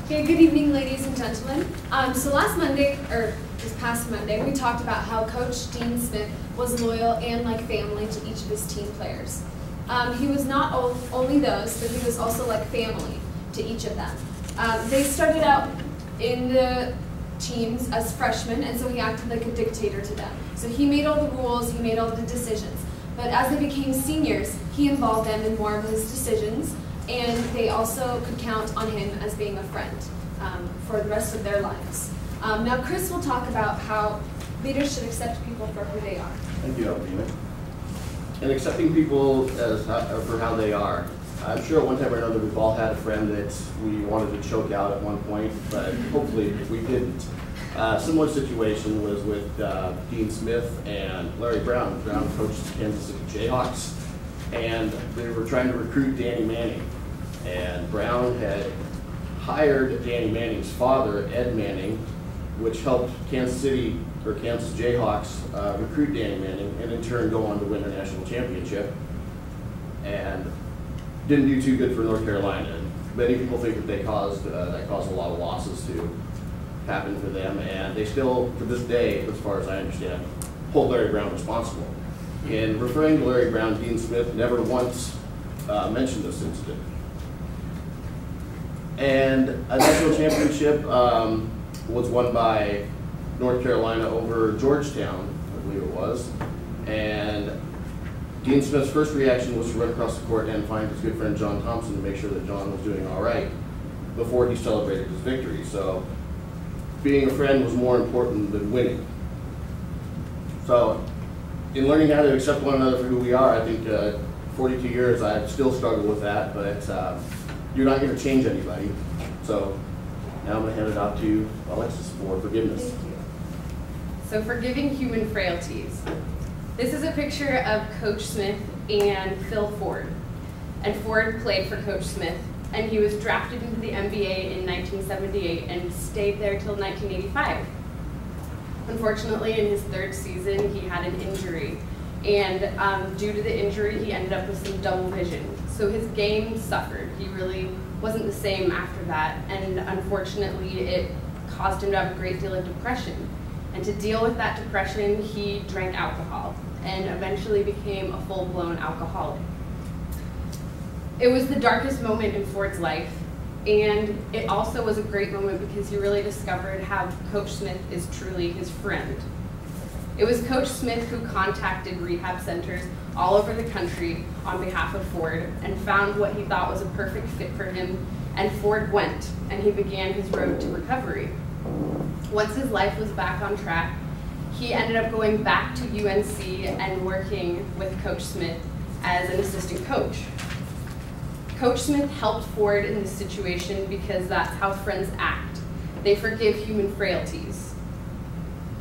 Okay, good evening, ladies and gentlemen. So last Monday, or this past Monday, we talked about how Coach Dean Smith was loyal and like family to each of his team players. He was not only those, but he was also like family to each of them. They started out in the teams as freshmen, and so he acted like a dictator to them. So he made all the rules, he made all the decisions. But as they became seniors, he involved them in more of his decisions, and they also could count on him as being a friend for the rest of their lives. Now Chris will talk about how leaders should accept people for who they are. Thank you, Alvina. And accepting people as for how they are. I'm sure at one time or another we've all had a friend that we wanted to choke out at one point, but hopefully we didn't. Similar situation was with Dean Smith and Larry Brown. Brown coached the Kansas City Jayhawks, and they were trying to recruit Danny Manning. And Brown had hired Danny Manning's father, Ed Manning, which helped Kansas City, or Kansas Jayhawks, recruit Danny Manning, and in turn go on to win a national championship. And didn't do too good for North Carolina. Many people think that that caused a lot of losses to happen for them, and they still, to this day, as far as I understand, hold Larry Brown responsible. In referring to Larry Brown, Dean Smith never once mentioned this incident. And a national championship was won by North Carolina over Georgetown, I believe it was, and Dean Smith's first reaction was to run across the court and find his good friend John Thompson to make sure that John was doing all right before he celebrated his victory. So being a friend was more important than winning. So in learning how to accept one another for who we are, I think 42 years I still struggle with that, but you're not going to change anybody. So now I'm going to hand it off to Alexis for forgiveness. Thank you. So forgiving human frailties. This is a picture of Coach Smith and Phil Ford. And Ford played for Coach Smith, and he was drafted into the NBA in 1978 and stayed there till 1985. Unfortunately, in his third season, he had an injury. And due to the injury, he ended up with some double vision. So his game suffered. He really wasn't the same after that. And unfortunately, it caused him to have a great deal of depression. And to deal with that depression, he drank alcohol and eventually became a full-blown alcoholic. It was the darkest moment in Ford's life, and it also was a great moment because he really discovered how Coach Smith is truly his friend. It was Coach Smith who contacted rehab centers all over the country on behalf of Ford and found what he thought was a perfect fit for him, and Ford went, and he began his road to recovery. Once his life was back on track, he ended up going back to UNC and working with Coach Smith as an assistant coach. Coach Smith helped Ford in this situation because that's how friends act. They forgive human frailties.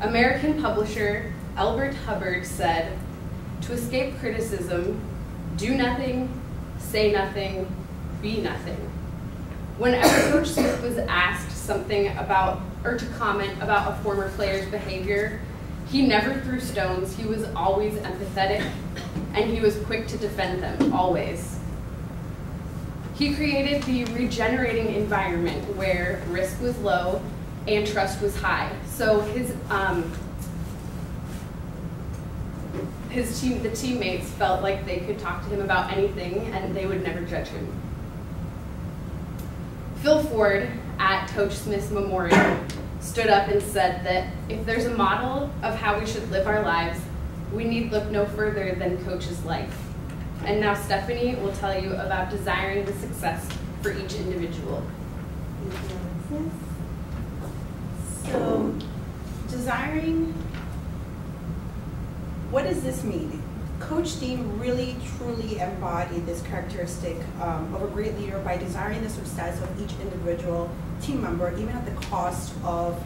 American publisher Elbert Hubbard said, "To escape criticism, do nothing, say nothing, be nothing." Whenever Coach Smith was asked something about, or to comment about a former player's behavior, he never threw stones. He was always empathetic, and he was quick to defend them, always. He created the regenerating environment where risk was low and trust was high. So the teammates felt like they could talk to him about anything and they would never judge him. Phil Ford at Coach Smith's memorial stood up and said that if there's a model of how we should live our lives, we need look no further than Coach's life. And now Stephanie will tell you about desiring the success for each individual. Thank you, Alexis. So, desiring, what does this mean? Coach Dean really, truly embodied this characteristic of a great leader by desiring the success of each individual team member, even at the cost of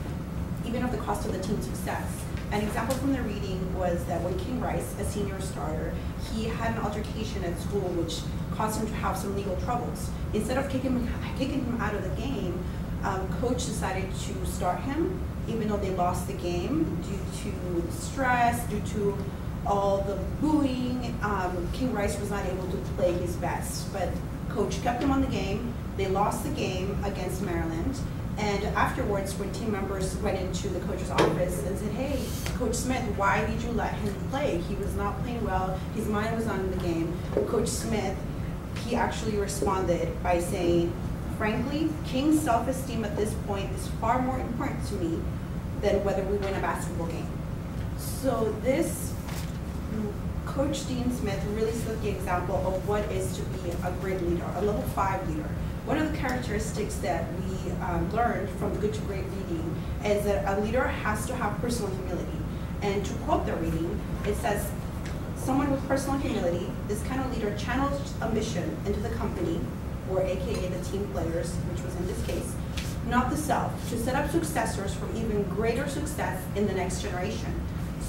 the team's success. An example from the reading was that when King Rice, a senior starter, he had an altercation at school which caused him to have some legal troubles. Instead of kicking him out of the game, Coach decided to start him, even though they lost the game due to stress, due to all the booing. King Rice was not able to play his best, but Coach kept him on the game, They lost the game against Maryland. And afterwards, when team members went into the coach's office and said, hey, Coach Smith, why did you let him play? He was not playing well. His mind was on the game. Coach Smith, he actually responded by saying, frankly, King's self-esteem at this point is far more important to me than whether we win a basketball game. So this, Coach Dean Smith really set the example of what is to be a great leader, a level 5 leader. One of the characteristics that we learned from Good to Great reading is that a leader has to have personal humility. And to quote the reading, it says, someone with personal humility, this kind of leader channels a mission into the company, or AKA the team players, which was in this case, not the self, to set up successors for even greater success in the next generation.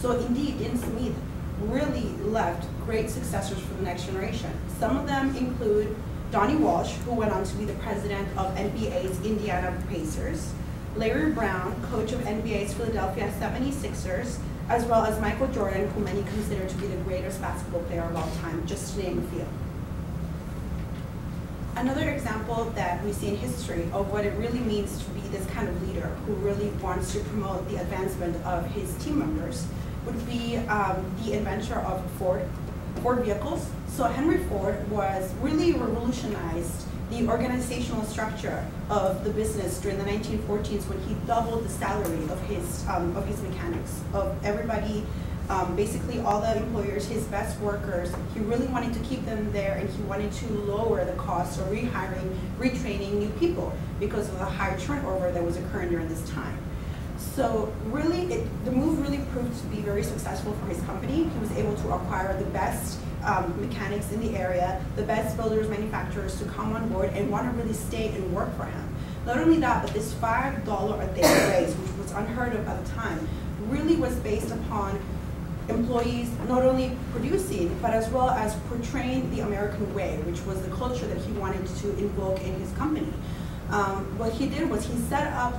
So indeed, Dean Smith really left great successors for the next generation. Some of them include Donnie Walsh, who went on to be the president of NBA's Indiana Pacers, Larry Brown, coach of NBA's Philadelphia 76ers, as well as Michael Jordan, who many consider to be the greatest basketball player of all time, just to name a few. Another example that we see in history of what it really means to be this kind of leader who really wants to promote the advancement of his team members would be the inventor of Ford vehicles. So Henry Ford was really revolutionized the organizational structure of the business during the 1940s when he doubled the salary of his mechanics, of everybody, basically all the employers, his best workers. He really wanted to keep them there, and he wanted to lower the cost of rehiring, retraining new people because of the high turnover that was occurring during this time. So really, the move really proved to be very successful for his company. He was able to acquire the best mechanics in the area, the best builders, manufacturers to come on board and want to really stay and work for him. Not only that, but this $5 a day raise, which was unheard of at the time, really was based upon employees not only producing, but as well as portraying the American way, which was the culture that he wanted to invoke in his company. What he did was he set up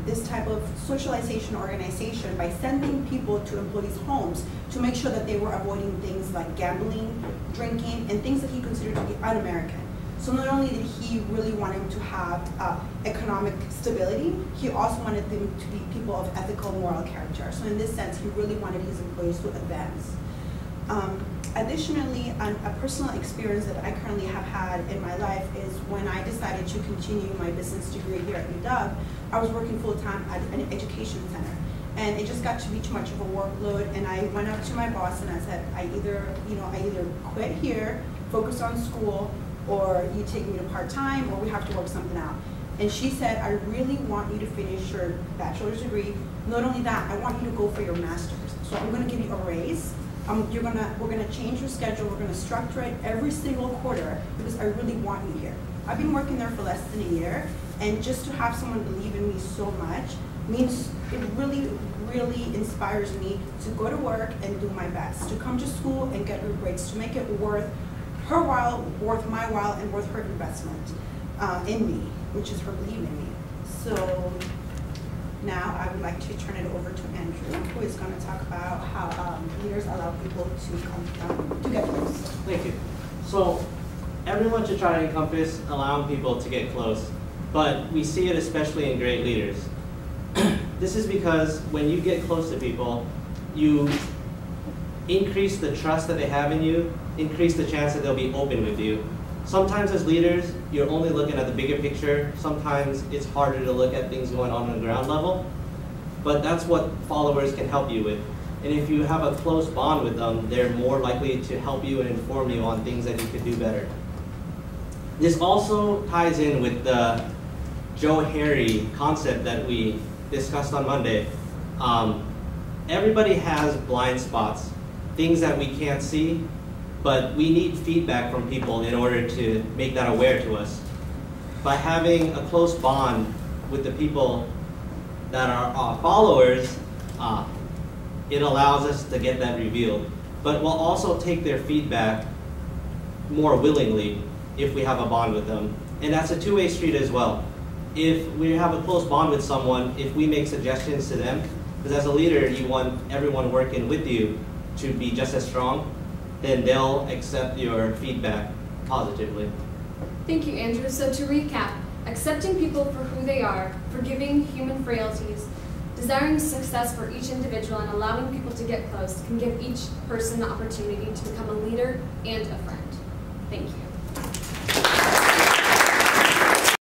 this type of socialization organization by sending people to employees' homes to make sure that they were avoiding things like gambling, drinking, and things that he considered to be un-American. So not only did he really want them to have economic stability, he also wanted them to be people of ethical, moral character. So in this sense, he really wanted his employees to advance. Additionally, a personal experience that I currently have had in my life is when I decided to continue my business degree here at UW, I was working full-time at an education center. And it just got to be too much of a workload, and I went up to my boss and I said, I either quit here, focus on school, or you take me to part-time, or we have to work something out. And she said, I really want you to finish your bachelor's degree. Not only that, I want you to go for your master's. So I'm gonna give you a raise. We're gonna change your schedule. We're gonna structure it every single quarter because I really want you here. I've been working there for less than a year, and just to have someone believe in me so much means it really, really inspires me to go to work and do my best, to come to school and get good grades, to make it worth her while, worth my while, and worth her investment in me, which is her believing in me. So now I would like to turn it over to Andrew, who is going to talk about how leaders allow people to come to get close. Thank you. So everyone should try to encompass allowing people to get close, but we see it especially in great leaders. This is because when you get close to people, you increase the trust that they have in you, increase the chance that they'll be open with you. Sometimes as leaders, you're only looking at the bigger picture. Sometimes it's harder to look at things going on the ground level, but that's what followers can help you with. And if you have a close bond with them, they're more likely to help you and inform you on things that you could do better. This also ties in with the Joe Harry concept that we discussed on Monday. Everybody has blind spots, things that we can't see, but we need feedback from people in order to make that aware to us. By having a close bond with the people that are our followers, it allows us to get that revealed. But we'll also take their feedback more willingly if we have a bond with them. And that's a two-way street as well. If we have a close bond with someone, if we make suggestions to them, because as a leader, you want everyone working with you to be just as strong, then they'll accept your feedback positively. Thank you, Andrew. So to recap, accepting people for who they are, forgiving human frailties, desiring success for each individual, and allowing people to get close can give each person the opportunity to become a leader and a friend. Thank you.